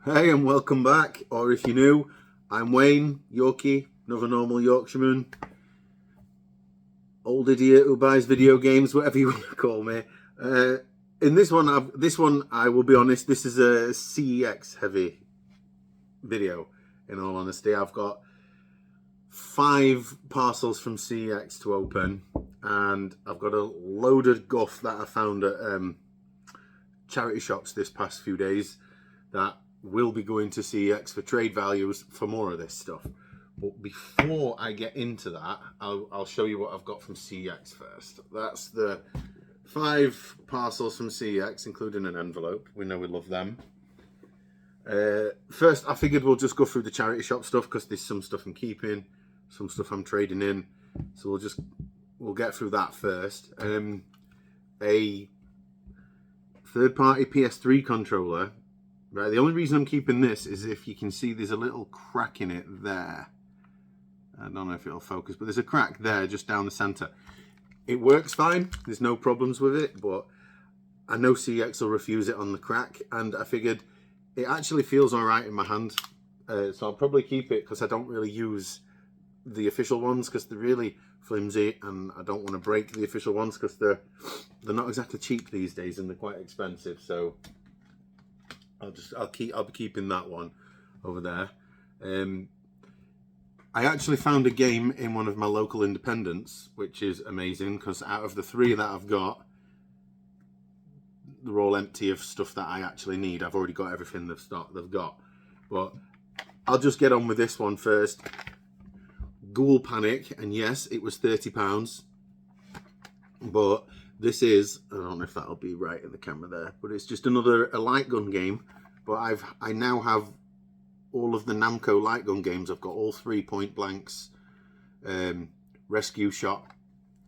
Hey, and welcome back. Or if you're new, I'm Wayne, Yorkie, another normal Yorkshireman, old idiot who buys video games, whatever you want to call me. In this one, I will be honest, this is a CEX heavy video. In all honesty, I've got 5 parcels from CEX to open, and I've got a load of guff that I found at charity shops this past few days that will be going to CEX for trade values for more of this stuff. But before I get into that, I'll show you what I've got from CEX first. That's the 5 parcels from CEX, including an envelope. We know we love them. First, I figured we'll just go through the charity shop stuff because there's some stuff I'm keeping, some stuff I'm trading in. So we'll get through that first. A third-party PS3 controller. Right, the only reason I'm keeping this is if you can see there's a little crack in it there. I don't know if it'll focus, but there's a crack there just down the center. It works fine, there's no problems with it, but I know CEX will refuse it on the crack, and I figured it actually feels all right in my hand. So I'll probably keep it because I don't really use the official ones because they're really flimsy, and I don't want to break the official ones because they're not exactly cheap these days and they're quite expensive. So I'll be keeping that one over there. I actually found a game in one of my local independents, which is amazing because out of the 3 that I've got, they're all empty of stuff that I actually need. I've already got everything they've got. But I'll just get on with this one first. Ghoul Panic, and yes, it was £30. But this is, I don't know if that'll be right in the camera there, but it's just another light gun game. But I now have all of the Namco light gun games. I've got all 3 Point Blanks, Rescue Shot,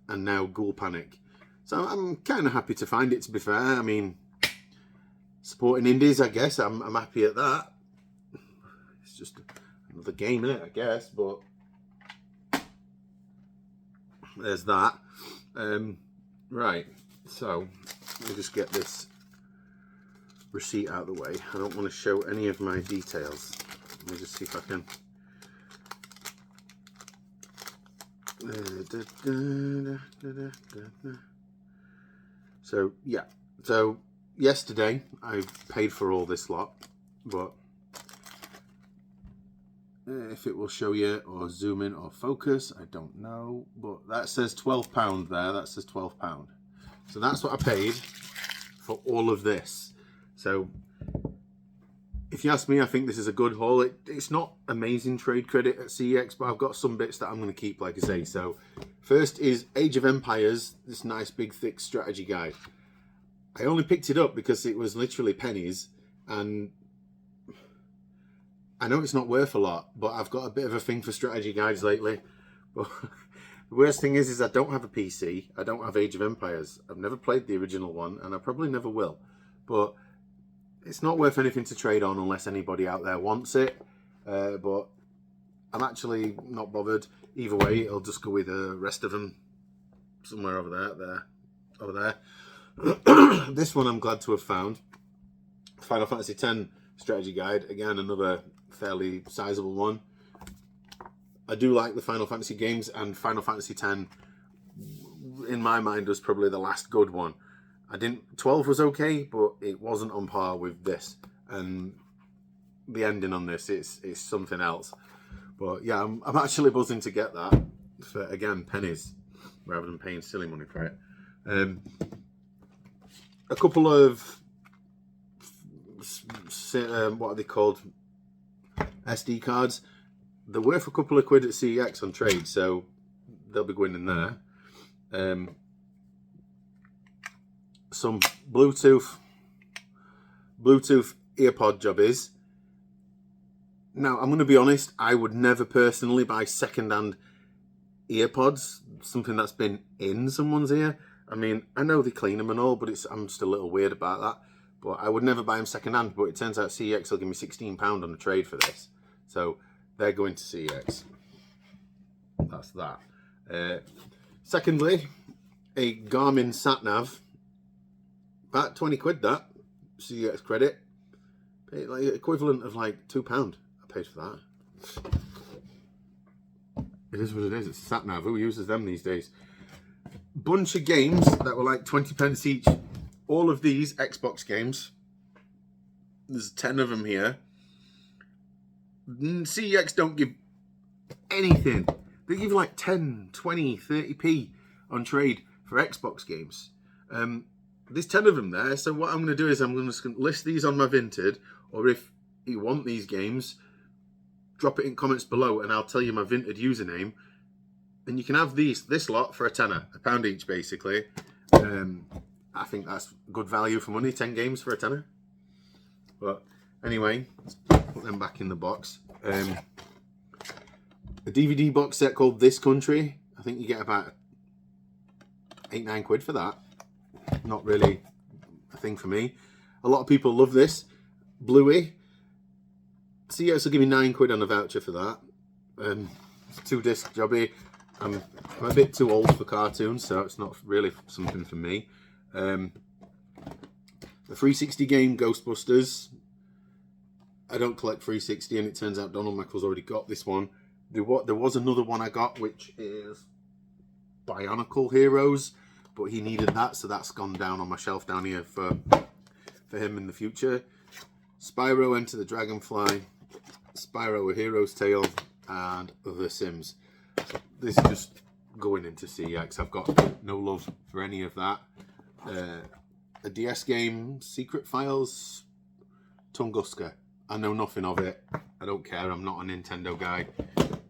and now Ghoul Panic. So I'm kind of happy to find it, to be fair. I mean, supporting indies, I guess. I'm happy at that. It's just another game, innit, I guess, but there's that. Right, so let me just get this receipt out of the way. I don't want to show any of my details. Let me just see if I can. So yeah, so yesterday I paid for all this lot, but if it will show you or zoom in or focus, I don't know, but that says £12 there. That says £12. So that's what I paid for all of this. So if you ask me, I think this is a good haul. It's not amazing trade credit at CEX, but I've got some bits that I'm going to keep, like I say. So first is Age of Empires, this nice big thick strategy guide. I only picked it up because it was literally pennies, and I know it's not worth a lot, but I've got a bit of a thing for strategy guides lately. But the worst thing is I don't have a PC. I don't have Age of Empires. I've never played the original one, and I probably never will. But it's not worth anything to trade on unless anybody out there wants it. But I'm actually not bothered. Either way, it'll just go with the rest of them somewhere over there. This one I'm glad to have found. Final Fantasy X strategy guide. Again, another fairly sizable one. I do like the Final Fantasy games, and Final Fantasy X, in my mind, was probably the last good one. 12 was okay, but it wasn't on par with this, and the ending on this is something else. But yeah, I'm actually buzzing to get that for, again, pennies rather than paying silly money for it. A couple of what are they called? SD cards. They're worth a couple of quid at CEX on trade, so they'll be going in there. Some Bluetooth earpod jobbies. Now, I'm going to be honest, I would never personally buy second-hand earpods, something that's been in someone's ear. I mean, I know they clean them and all, but I'm just a little weird about that. But I would never buy them second-hand, but it turns out CEX will give me £16 on the trade for this. So they're going to CEX. That's that. Secondly, a Garmin sat nav. About 20 quid that. CEX credit. Like equivalent of like £2 I paid for that. It is what it is. It's a sat nav. Who uses them these days? Bunch of games that were like 20p each. All of these Xbox games. There's 10 of them here. CEX don't give anything. They give like 10, 20, 30p on trade for Xbox games. There's 10 of them there. So what I'm going to do is I'm going to list these on my Vinted. Or if you want these games, drop it in comments below and I'll tell you my Vinted username. And you can have this lot for a tenner, £1 each basically. I think that's good value for money, 10 games for a tenner. But anyway, let's put them back in the box. A DVD box set called This Country. I think you get about £8-9 for that. Not really a thing for me. A lot of people love this. Bluey. CEX will give me £9 on a voucher for that. It's a 2-disc jobby. I'm a bit too old for cartoons, so it's not really something for me. The 360 game Ghostbusters. I don't collect 360, and it turns out Donald Michael's already got this one. There was another one I got, which is Bionicle Heroes, but he needed that, so that's gone down on my shelf down here for him in the future. Spyro Enter the Dragonfly, Spyro A Hero's Tale, and The Sims. So this is just going into CEX. I've got no love for any of that. A DS game, Secret Files, Tunguska. I know nothing of it. I don't care. I'm not a Nintendo guy.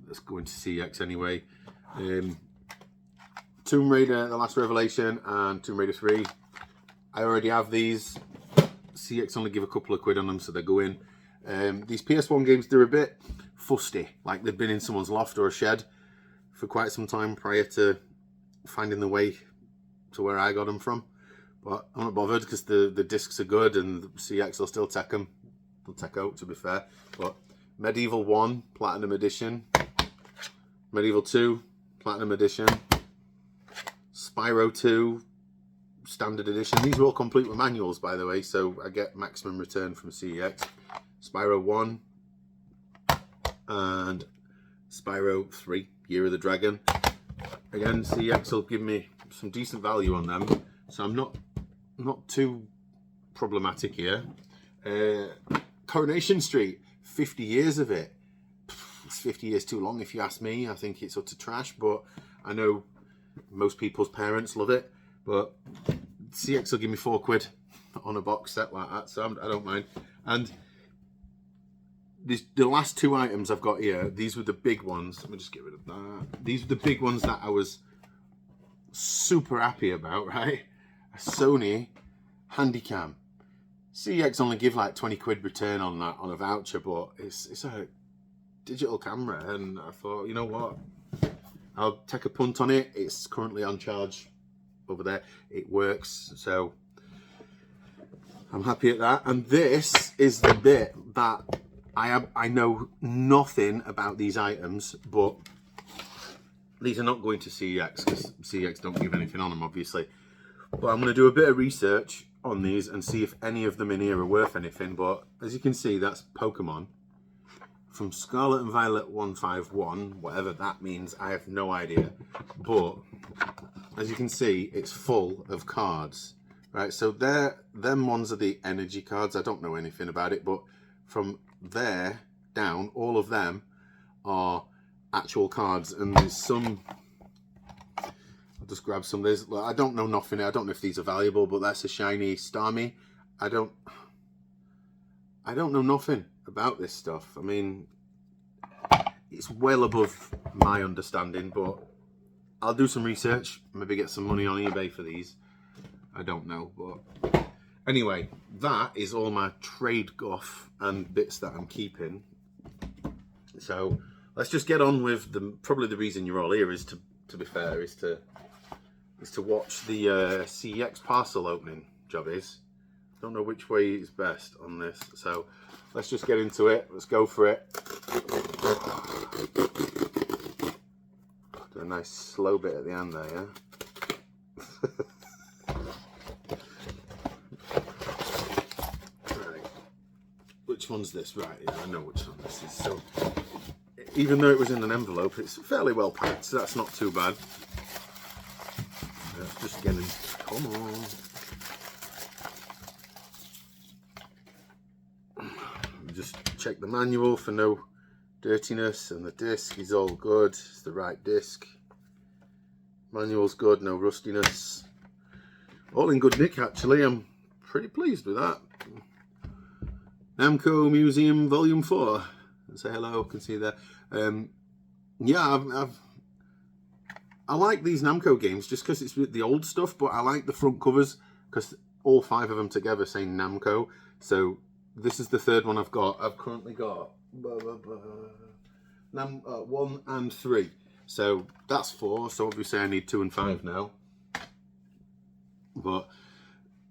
Let's go into CEX anyway. Tomb Raider, The Last Revelation, and Tomb Raider 3. I already have these. CEX only give a couple of quid on them, so they go in. These PS1 games, they're a bit fusty. Like they've been in someone's loft or a shed for quite some time prior to finding the way to where I got them from. But I'm not bothered because the discs are good and CEX will still take them. They'll take out, to be fair. But Medieval 1, Platinum Edition. Medieval 2, Platinum Edition. Spyro 2, Standard Edition. These are all complete with manuals, by the way, so I get maximum return from CEX. Spyro 1 and Spyro 3, Year of the Dragon. Again, CEX will give me some decent value on them, so I'm not too problematic here. Coronation Street, 50 years of it. It's 50 years too long if you ask me. I think it's utter trash, but I know most people's parents love it. But CEX will give me £4 on a box set like that, so I don't mind. And the last two items I've got here, these were the big ones. Let me just get rid of that. These were the big ones that I was super happy about, right? A Sony Handycam. CEX only give like £20 return on that on a voucher, but it's a digital camera, and I thought, you know what, I'll take a punt on it. It's currently on charge over there. It works, so I'm happy at that. And this is the bit that I know nothing about these items, but these are not going to CEX because CEX don't give anything on them, obviously. But I'm going to do a bit of research on these and see if any of them in here are worth anything. But as you can see, that's Pokemon from Scarlet and Violet 151, whatever that means, I have no idea. But as you can see, it's full of cards, right? So them ones are the energy cards. I don't know anything about it, but from there down, all of them are actual cards, and there's some. I'll just grab some. I don't know nothing. I don't know if these are valuable, but that's a shiny Starmie. I don't know nothing about this stuff. I mean, it's well above my understanding, but I'll do some research. Maybe get some money on eBay for these. I don't know, but anyway, that is all my trade guff and bits that I'm keeping. So let's just get on with probably the reason you're all here is to be fair, is to watch the CEX parcel opening job is. Don't know which way is best on this, so let's just get into it. Let's go for it. Do a nice slow bit at the end there, yeah? Right. which one's this? Right, yeah, I know which one this is. So, even though it was in an envelope, it's fairly well packed, so that's not too bad. Just getting, come on. Just check the manual for no dirtiness, and the disc is all good. It's the right disc. Manual's good, no rustiness. All in good nick, actually. I'm pretty pleased with that. Namco Museum Volume 4. Say hello, can see there. Yeah, I like these Namco games just because it's the old stuff, but I like the front covers because all 5 of them together say Namco. So this is the 3rd one I've got. I've currently got 1 and 3. So that's 4. So obviously I need 2 and 5 now. But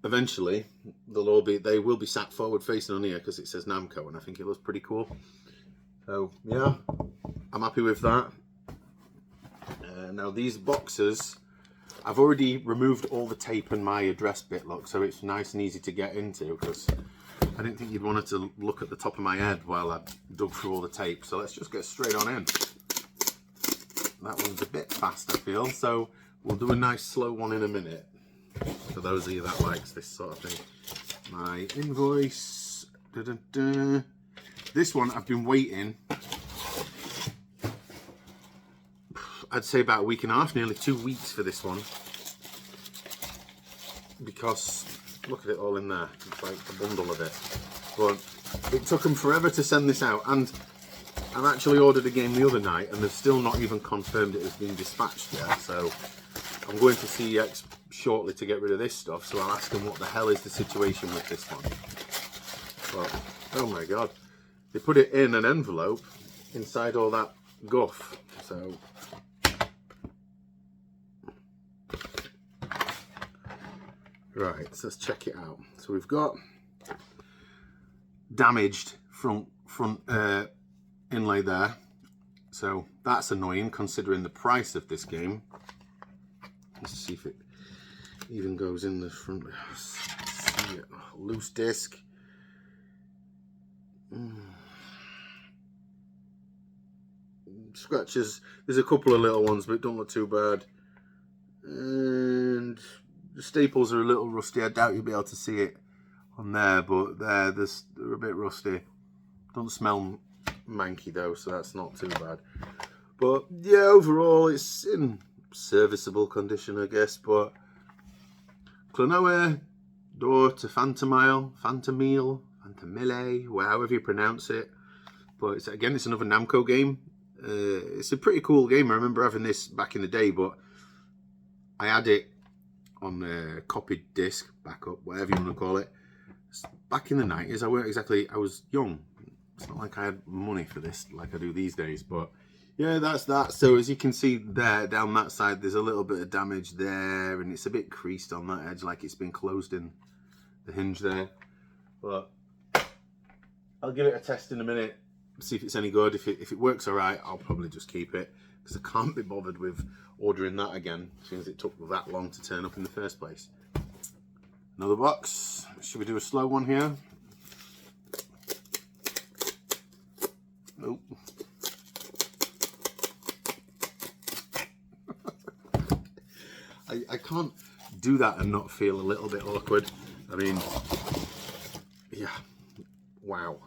eventually they will be sat forward facing on here because it says Namco, and I think it looks pretty cool. So yeah, I'm happy with that. Now these boxes, I've already removed all the tape and my address bit, look, so it's nice and easy to get into, because I didn't think you'd want to look at the top of my head while I dug through all the tape. So let's just get straight on in. That one's a bit fast, I feel, so we'll do a nice slow one in a minute. For those of you that likes this sort of thing. My invoice. This one I've been waiting, I'd say about a week and a half, nearly 2 weeks for this one. Because look at it all in there. It's like a bundle of it. But it took them forever to send this out, and I've actually ordered a game the other night and they've still not even confirmed it has been dispatched yet. So I'm going to CEX shortly to get rid of this stuff, so I'll ask them what the hell is the situation with this one. But oh my god, they put it in an envelope inside all that guff. So right, so let's check it out. So we've got damaged front inlay there, so that's annoying considering the price of this game. Let's see if it even goes in the front. See it. Loose disc. Scratches. There's a couple of little ones, but don't look too bad. And the staples are a little rusty. I doubt you'll be able to see it on there, but they're a bit rusty. Don't smell manky though, so that's not too bad. But yeah, overall it's in serviceable condition, I guess. But Clonoe door to Phantomile, however you pronounce it. But it's another Namco game. It's a pretty cool game. I remember having this back in the day, but I had it on a copied disc, backup, whatever you want to call it. Back in the 90s, I was young. It's not like I had money for this like I do these days, but yeah, that's that. So as you can see there, down that side, there's a little bit of damage there, and it's a bit creased on that edge, like it's been closed in the hinge there. But I'll give it a test in a minute, see if it's any good. If it works all right, I'll probably just keep it, because I can't be bothered with ordering that again, since it took that long to turn up in the first place. Another box. Should we do a slow one here? Nope. I can't do that and not feel a little bit awkward. I mean, yeah, wow.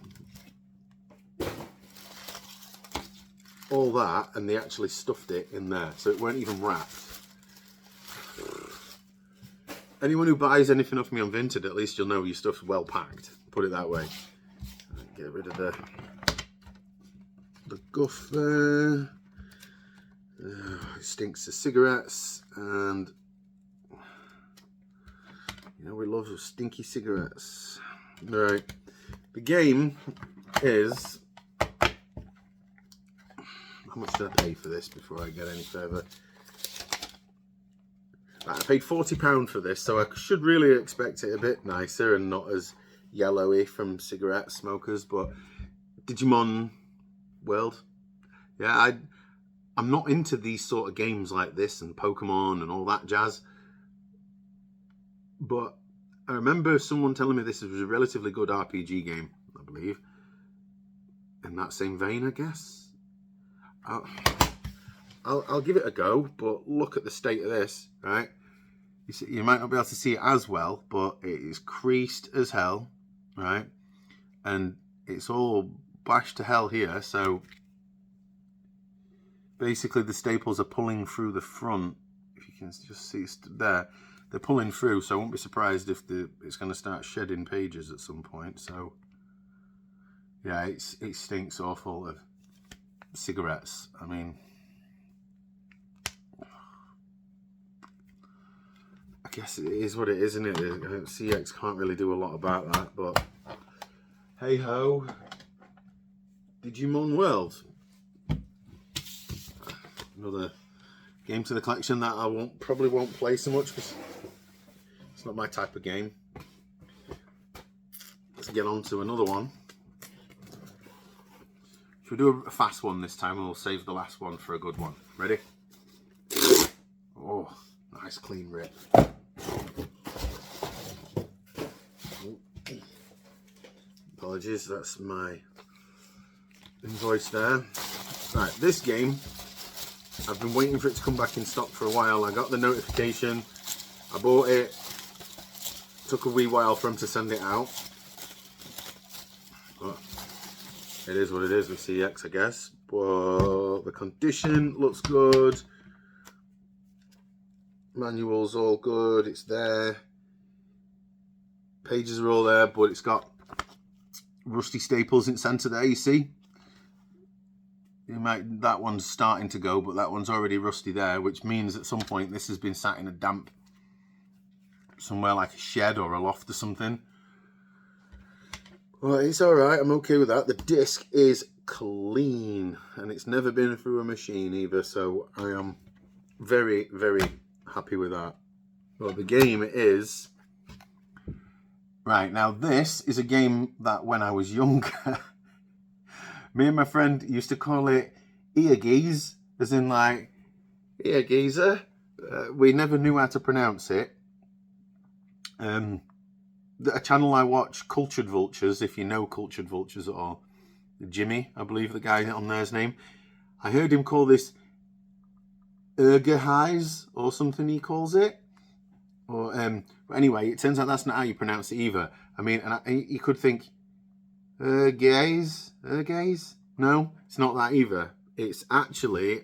All that, and they actually stuffed it in there, so it weren't even wrapped. Anyone who buys anything off me on Vinted, at least you'll know your stuff's well packed. Put it that way. Get rid of the guff there. It stinks of cigarettes, and you know we love stinky cigarettes. Right, the game is, how much did I pay for this before I get any further? I paid £40 for this, so I should really expect it a bit nicer and not as yellowy from cigarette smokers. But Digimon World, yeah, I'm not into these sort of games like this and Pokemon and all that jazz. But I remember someone telling me this was a relatively good RPG game, I believe. in that same vein, I guess. I'll give it a go, but look at the state of this, right? You might not be able to see it as well, but it is creased as hell, right? And it's all bashed to hell here, so basically the staples are pulling through the front. If you can just see there, they're pulling through, so I won't be surprised if it's going to start shedding pages at some point. So yeah, it stinks awful of cigarettes. I mean, I guess it is what it is, isn't it? CX can't really do a lot about that, but hey ho. Digimon World, another game to the collection that I probably won't play so much because it's not my type of game. Let's get on to another one. Should we do a fast one this time, and we'll save the last one for a good one? Ready? Oh, nice clean rip. Apologies, that's my invoice there. Right, this game, I've been waiting for it to come back in stock for a while. I got the notification, I bought it, took a wee while for them to send it out. But it is what it is with CX, I guess. But the condition looks good. Manual's all good, it's there. Pages are all there, but it's got rusty staples in center there, you see? That one's starting to go, but that one's already rusty there, which means at some point this has been sat in a damp somewhere like a shed or a loft or something. Well, it's alright, I'm okay with that. The disc is clean and it's never been through a machine either, so I am very, very happy with that. Well, the game is... Right, now this is a game that when I was younger, me and my friend used to call it ear geese, as in like, ear geezer. We never knew how to pronounce it. A channel I watch, Cultured Vultures, if you know Cultured Vultures at all. Jimmy, I believe the guy on there's name. I heard him call this Ergerheis or something he calls it. Or but anyway, it turns out that's not how you pronounce it either. I mean, you could think Ergaze? No, it's not that either. It's actually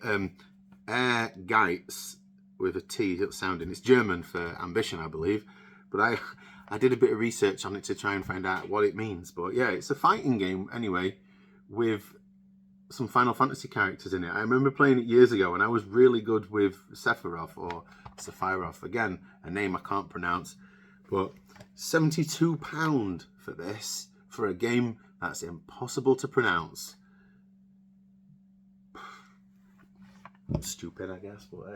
Ehrgeiz with a T sounding. It's German for ambition, I believe. But I did a bit of research on it to try and find out what it means. But yeah, it's a fighting game anyway with some Final Fantasy characters in it. I remember playing it years ago and I was really good with Sephiroth or Sephiroth. Again, a name I can't pronounce. But £72 for this, for a game that's impossible to pronounce. Stupid, I guess, but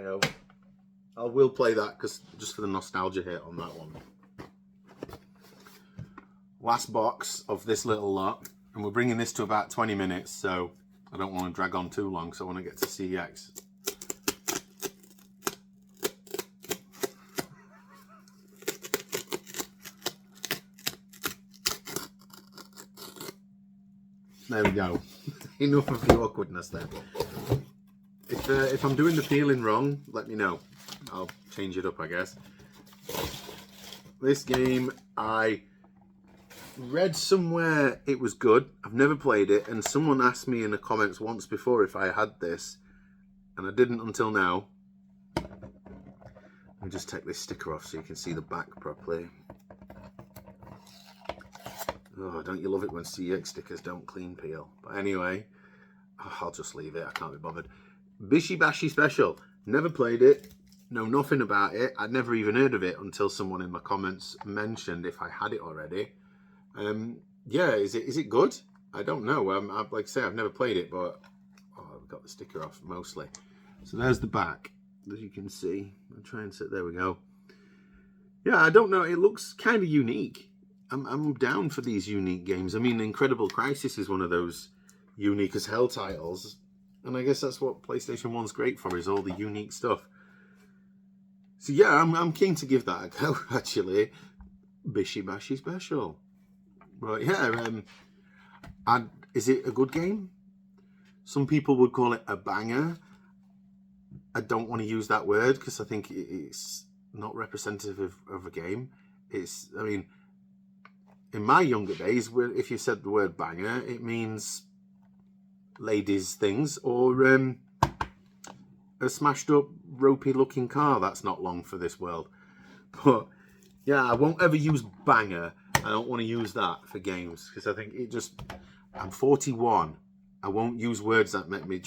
I will play that just for the nostalgia hit on that one. Last box of this little lot, and we're bringing this to about 20 minutes, so I don't want to drag on too long, so I want to get to CX. There we go. Enough of the awkwardness then. If I'm doing the peeling wrong, let me know. I'll change it up, I guess. This game, I read somewhere it was good. I've never played it, and someone asked me in the comments once before if I had this, and I didn't until now. Let me just take this sticker off so you can see the back properly. Oh, don't you love it when CX stickers don't clean peel? But anyway, I'll just leave it. I can't be bothered. Bishi Bashi Special. Never played it. Know nothing about it. I'd never even heard of it until someone in my comments mentioned if I had it already. Yeah, is it good? I don't know. Like I say, I've never played it, but I've got the sticker off mostly. So there's the back, as you can see. I'll try and sit. There we go. Yeah, I don't know. It looks kind of unique. I'm down for these unique games. I mean, Incredible Crisis is one of those unique as hell titles, and I guess that's what PlayStation 1's great for, is all the unique stuff. So yeah, I'm keen to give that a go, actually. Bishi Bashi Special. But yeah, Is it a good game? Some people would call it a banger. I don't want to use that word because I think it's not representative of a game. I mean, in my younger days, if you said the word banger, it means ladies' things or a smashed up, ropey looking car that's not long for this world. But yeah, I won't ever use banger. I don't want to use that for games because I think I'm 41. I won't use words that make me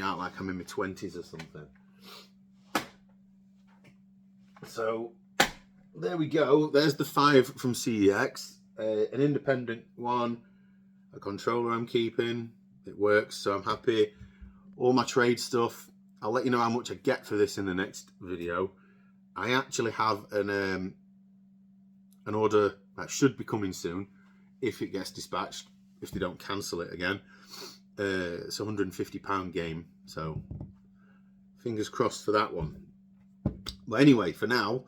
out like I'm in my 20s or something. So there we go. There's the 5 from CEX. An independent one, a controller I'm keeping. It works, so I'm happy. All my trade stuff. I'll let you know how much I get for this in the next video. I actually have an order that should be coming soon if it gets dispatched, if they don't cancel it again. It's a £150 game, so fingers crossed for that one. But anyway, for now,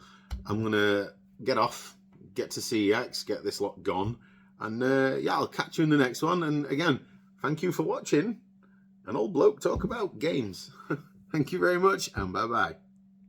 I'm gonna get off, get to CEX, get this lot gone, and yeah, I'll catch you in the next one. And again, thank you for watching an old bloke talk about games. Thank you very much, and bye bye.